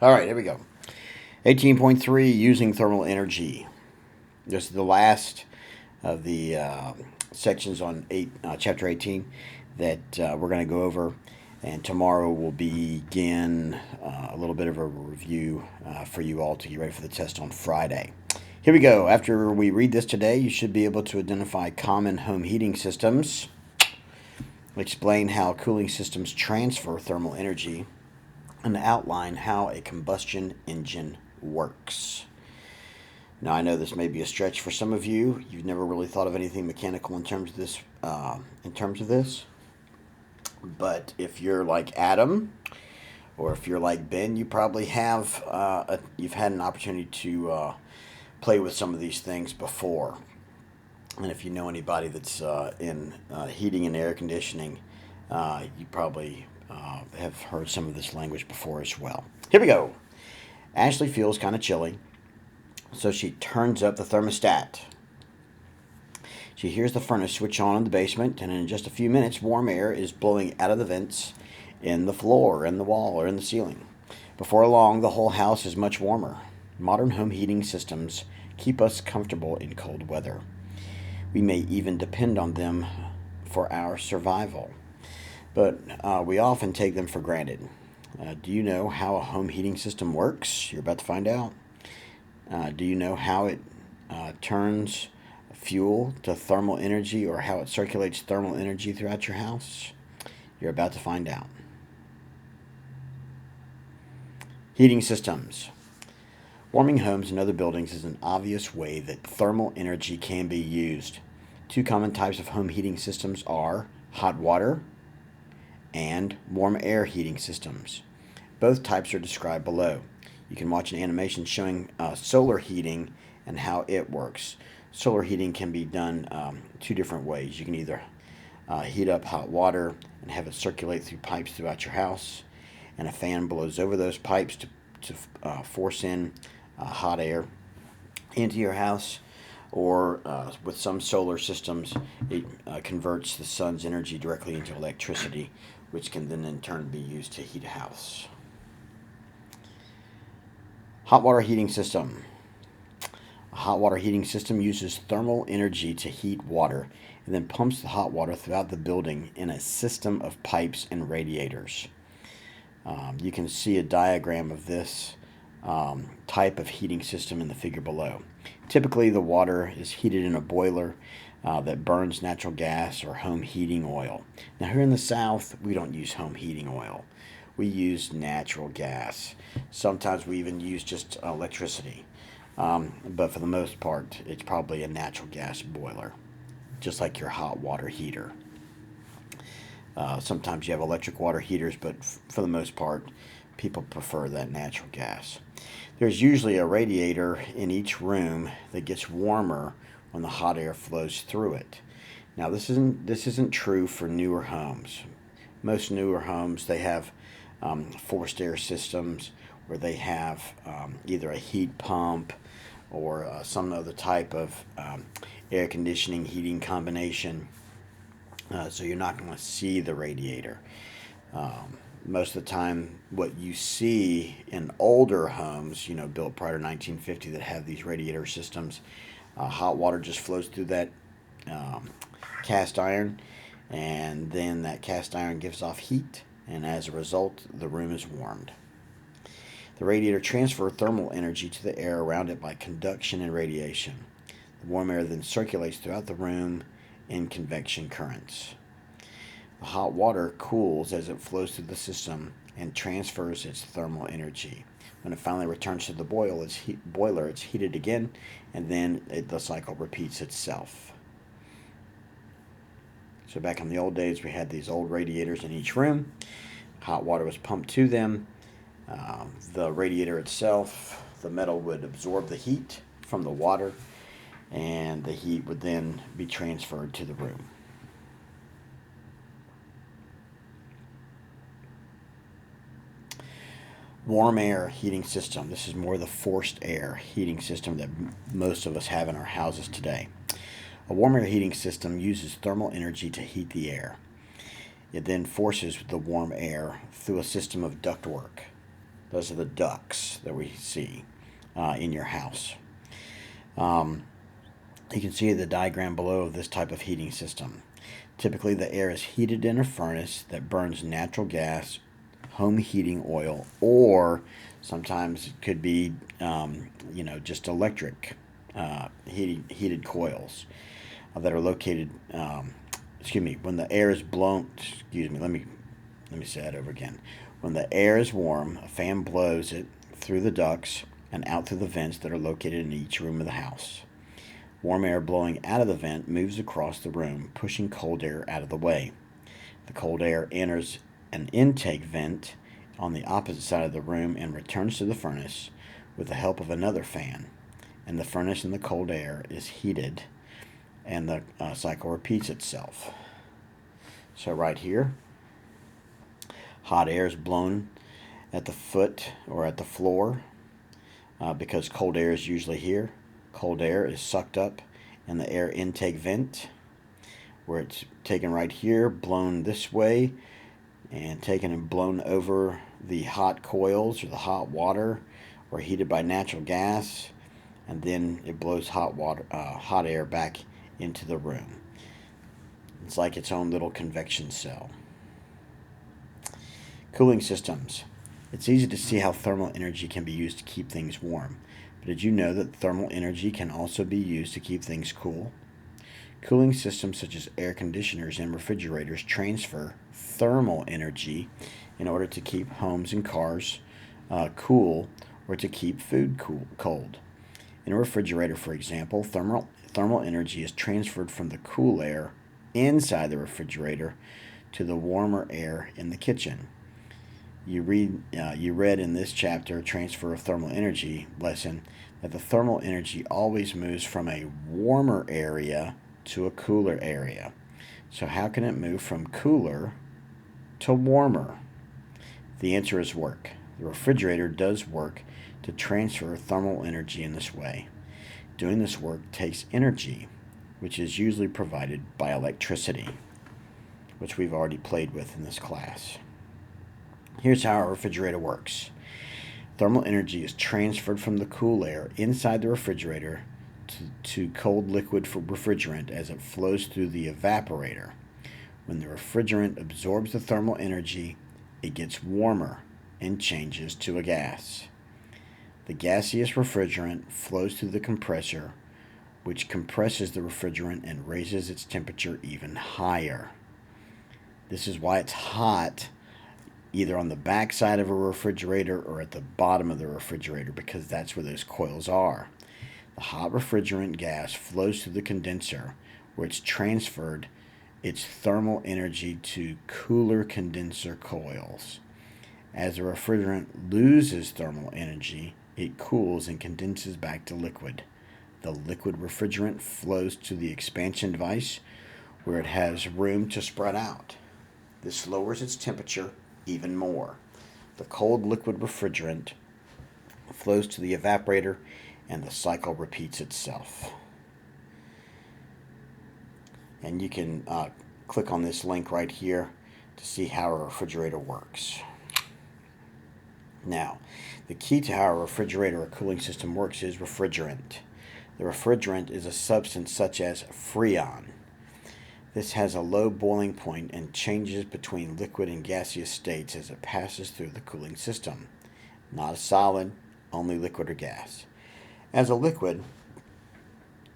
All right, here we go. 18.3, using thermal energy. This is the last of the sections on chapter 18 that we're going to go over. And tomorrow we'll begin a little bit of a review for you all to get ready for the test on Friday. Here we go. After we read this today, you should be able to identify common home heating systems, explain how cooling systems transfer thermal energy, and outline how a combustion engine works. Now, I know this may be a stretch for some of you. You've never really thought of anything mechanical in terms of this. But if you're like Adam, or if you're like Ben, you probably have you've had an opportunity to play with some of these things before. And if you know anybody that's in heating and air conditioning, you probably have heard some of this language before as well. Here we go. Ashley feels kind of chilly, so she turns up the thermostat. She hears the furnace switch on in the basement, and in just a few minutes, warm air is blowing out of the vents in the floor, in the wall, or in the ceiling. Before long, the whole house is much warmer. Modern home heating systems keep us comfortable in cold weather. We may even depend on them for our survival, but we often take them for granted. Do you know how a home heating system works? You're about to find out. Do you know how it turns fuel to thermal energy, or how it circulates thermal energy throughout your house? You're about to find out. Heating systems. Warming homes and other buildings is an obvious way that thermal energy can be used. Two common types of home heating systems are hot water and warm air heating systems. Both types are described below. You can watch an animation showing solar heating and how it works. Solar heating can be done two different ways. You can either heat up hot water and have it circulate through pipes throughout your house, and a fan blows over those pipes to force in hot air into your house. Or with some solar systems, it converts the sun's energy directly into electricity, which can then in turn be used to heat a house. Hot water heating system. A hot water heating system uses thermal energy to heat water and then pumps the hot water throughout the building in a system of pipes and radiators. You can see a diagram of this type of heating system in the figure below. Typically, the water is heated in a boiler that burns natural gas or home heating oil. Now, here in the South, we don't use home heating oil. We use natural gas. Sometimes we even use just electricity. But for the most part, it's probably a natural gas boiler, just like your hot water heater. Sometimes you have electric water heaters, but for the most part, people prefer that natural gas. There's usually a radiator in each room that gets warmer when the hot air flows through it. Now, this isn't true for newer homes. Most newer homes, they have forced air systems where they have either a heat pump or some other type of air conditioning heating combination. So you're not going to see the radiator. Most of the time, what you see in older homes, built prior to 1950, that have these radiator systems, hot water just flows through that cast iron, and then that cast iron gives off heat, and as a result, the room is warmed. The radiator transfers thermal energy to the air around it by conduction and radiation. The warm air then circulates throughout the room in convection currents. The hot water cools as it flows through the system and transfers its thermal energy. When it finally returns to the boiler, it's heated again, and then the cycle repeats itself. So back in the old days, we had these old radiators in each room. Hot water was pumped to them. The radiator itself, the metal would absorb the heat from the water, and the heat would then be transferred to the room. Warm air heating system. This is more the forced air heating system that most of us have in our houses today. A warm air heating system uses thermal energy to heat the air. It then forces the warm air through a system of ductwork. Those are the ducts that we see in your house. You can see the diagram below of this type of heating system. Typically, the air is heated in a furnace that burns natural gas, home heating oil, or sometimes it could be, just electric heated coils that are located. When the air is blown. Let me say that over again. When the air is warm, a fan blows it through the ducts and out through the vents that are located in each room of the house. Warm air blowing out of the vent moves across the room, pushing cold air out of the way. The cold air enters an intake vent on the opposite side of the room and returns to the furnace with the help of another fan. And the furnace and the cold air is heated, and the cycle repeats itself. So right here, hot air is blown at the foot or at the floor because cold air is usually here. Cold air is sucked up in the air intake vent, where it's taken right here, blown this way, and taken and blown over the hot coils or the hot water, or heated by natural gas, and then it blows hot air back into the room. It's like its own little convection cell. Cooling systems. It's easy to see how thermal energy can be used to keep things warm. But did you know that thermal energy can also be used to keep things cool? Cooling systems such as air conditioners and refrigerators transfer thermal energy in order to keep homes and cars cool, or to keep food cold. In a refrigerator, for example, thermal energy is transferred from the cool air inside the refrigerator to the warmer air in the kitchen. You read in this chapter, Transfer of Thermal Energy lesson, that the thermal energy always moves from a warmer area to a cooler area. So how can it move from cooler to warmer? The answer is work. The refrigerator does work to transfer thermal energy in this way. Doing this work takes energy, which is usually provided by electricity, which we've already played with in this class. Here's how a refrigerator works. Thermal energy is transferred from the cool air inside the refrigerator to cold liquid refrigerant as it flows through the evaporator. When the refrigerant absorbs the thermal energy, it gets warmer and changes to a gas. The gaseous refrigerant flows through the compressor, which compresses the refrigerant and raises its temperature even higher. This is why it's hot either on the back side of a refrigerator or at the bottom of the refrigerator, because that's where those coils are. The hot refrigerant gas flows through the condenser, where it's transferred its thermal energy to cooler condenser coils. As the refrigerant loses thermal energy, it cools and condenses back to liquid. The liquid refrigerant flows to the expansion device, where it has room to spread out. This lowers its temperature even more. The cold liquid refrigerant flows to the evaporator, and the cycle repeats itself. And you can click on this link right here to see how a refrigerator works. Now, the key to how a refrigerator or cooling system works is refrigerant. The refrigerant is a substance such as Freon. This has a low boiling point and changes between liquid and gaseous states as it passes through the cooling system. Not a solid, only liquid or gas. As a liquid,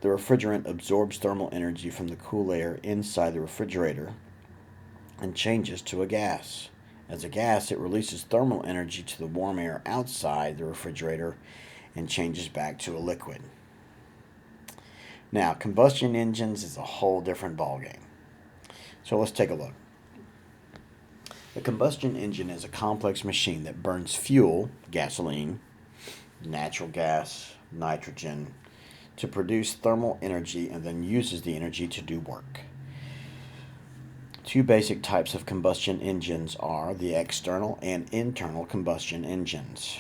the refrigerant absorbs thermal energy from the cool air inside the refrigerator and changes to a gas. As a gas, it releases thermal energy to the warm air outside the refrigerator and changes back to a liquid. Now, combustion engines is a whole different ballgame. So let's take a look. The combustion engine is a complex machine that burns fuel, gasoline, natural gas, nitrogen, to produce thermal energy and then uses the energy to do work. Two basic types of combustion engines are the external and internal combustion engines.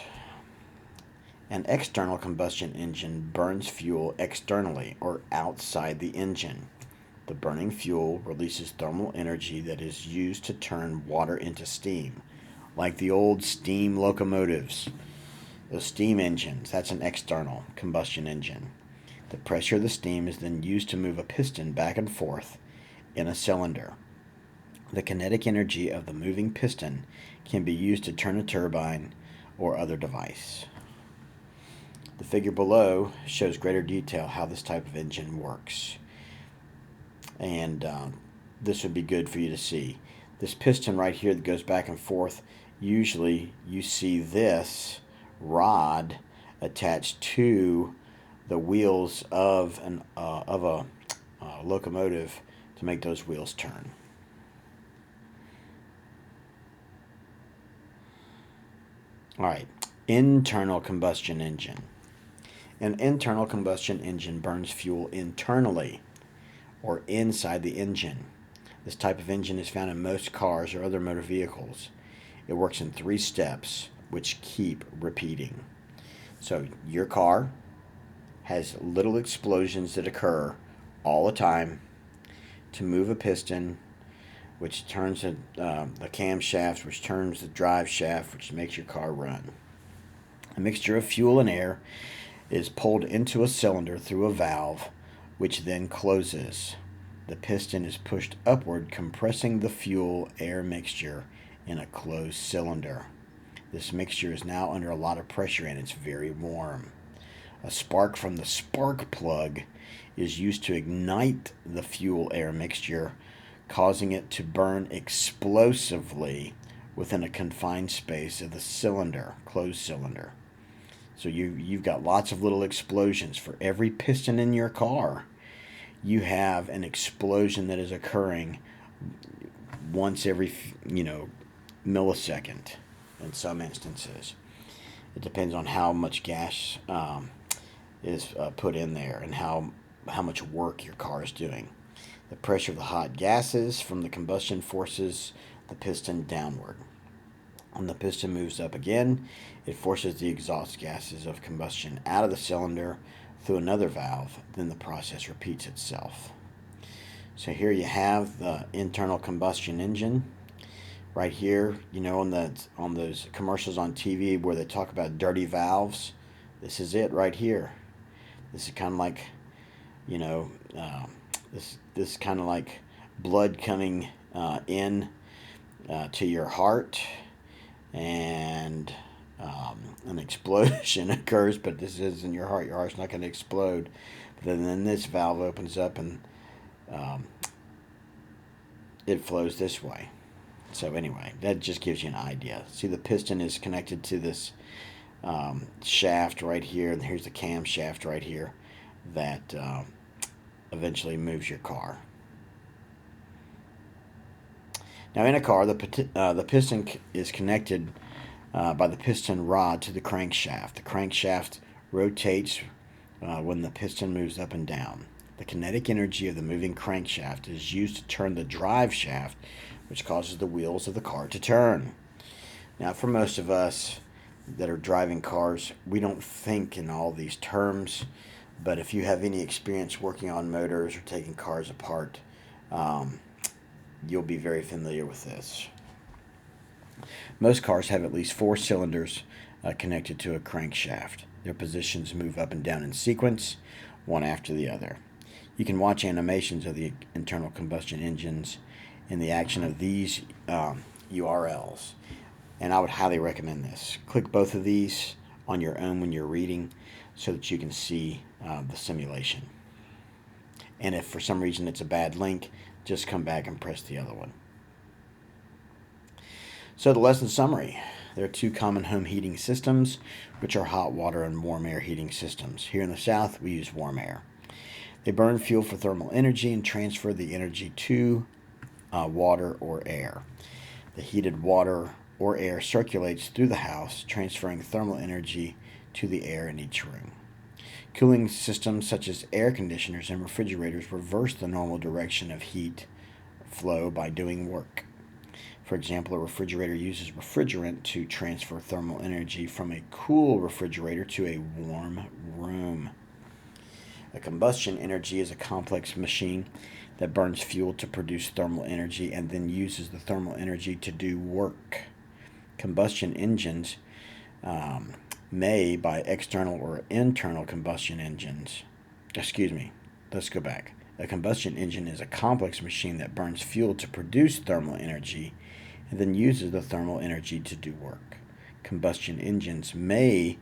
An external combustion engine burns fuel externally or outside the engine. The burning fuel releases thermal energy that is used to turn water into steam, like the old steam locomotives, those steam engines. That's an external combustion engine. The pressure of the steam is then used to move a piston back and forth in a cylinder. The kinetic energy of the moving piston can be used to turn a turbine or other device. The figure below shows greater detail how this type of engine works. And this would be good for you to see. This piston right here that goes back and forth, usually you see this rod attached to the wheels of a locomotive to make those wheels turn. All right, internal combustion engine. An internal combustion engine burns fuel internally or inside the engine. This type of engine is found in most cars or other motor vehicles. It works in 3 steps, which keep repeating. So your car has little explosions that occur all the time to move a piston, which turns the camshaft, which turns the drive shaft, which makes your car run. A mixture of fuel and air is pulled into a cylinder through a valve, which then closes. The piston is pushed upward, compressing the fuel-air mixture in a closed cylinder. This mixture is now under a lot of pressure and it's very warm. A spark from the spark plug is used to ignite the fuel-air mixture, causing it to burn explosively within a confined space of the cylinder, closed cylinder. So you've got lots of little explosions. For every piston in your car, you have an explosion that is occurring once every millisecond in some instances. It depends on how much gas is put in there and how much work your car is doing. The pressure of the hot gases from the combustion forces the piston downward. When the piston moves up again, it forces the exhaust gases of combustion out of the cylinder through another valve. Then the process repeats itself. So here you have the internal combustion engine. Right here, on those commercials on TV where they talk about dirty valves, this is it right here. This is kind of like, this kind of like blood coming in to your heart, and an explosion occurs, but this isn't your heart. Your heart's not going to explode. But then this valve opens up and it flows this way. So anyway, that just gives you an idea. See, the piston is connected to this shaft right here, and here's the camshaft right here that eventually moves your car. Now, in a car, the piston is connected by the piston rod to the crankshaft. The crankshaft rotates when the piston moves up and down. The kinetic energy of the moving crankshaft is used to turn the drive shaft, which causes the wheels of the car to turn. Now, for most of us that are driving cars, we don't think in all these terms, but if you have any experience working on motors or taking cars apart, you'll be very familiar with this. Most cars have at least 4 cylinders connected to a crankshaft. Their positions move up and down in sequence, one after the other. You can watch animations of the internal combustion engines in the action of these URLs, and I would highly recommend this. Click both of these on your own when you're reading so that you can see the simulation. And if for some reason it's a bad link, just come back and press the other one. So the lesson summary. There are 2 common home heating systems, which are hot water and warm air heating systems. Here in the South, we use warm air. They burn fuel for thermal energy and transfer the energy to water or air. The heated water or air circulates through the house, transferring thermal energy to the air in each room. Cooling systems such as air conditioners and refrigerators reverse the normal direction of heat flow by doing work. For example, a refrigerator uses refrigerant to transfer thermal energy from a cool refrigerator to a warm room. A combustion energy is a complex machine that burns fuel to produce thermal energy and then uses the thermal energy to do work. Combustion engines may, by external or internal combustion engines. Excuse me, let's go back. A combustion engine is a complex machine that burns fuel to produce thermal energy and then uses the thermal energy to do work. Combustion engines may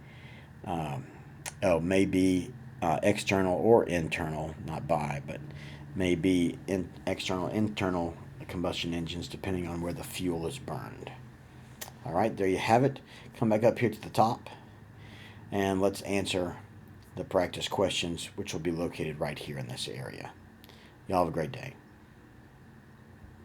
be external or internal, not by, but may be external, internal combustion engines depending on where the fuel is burned. All right, there you have it. Come back up here to the top and let's answer the practice questions, which will be located right here in this area. Y'all have a great day.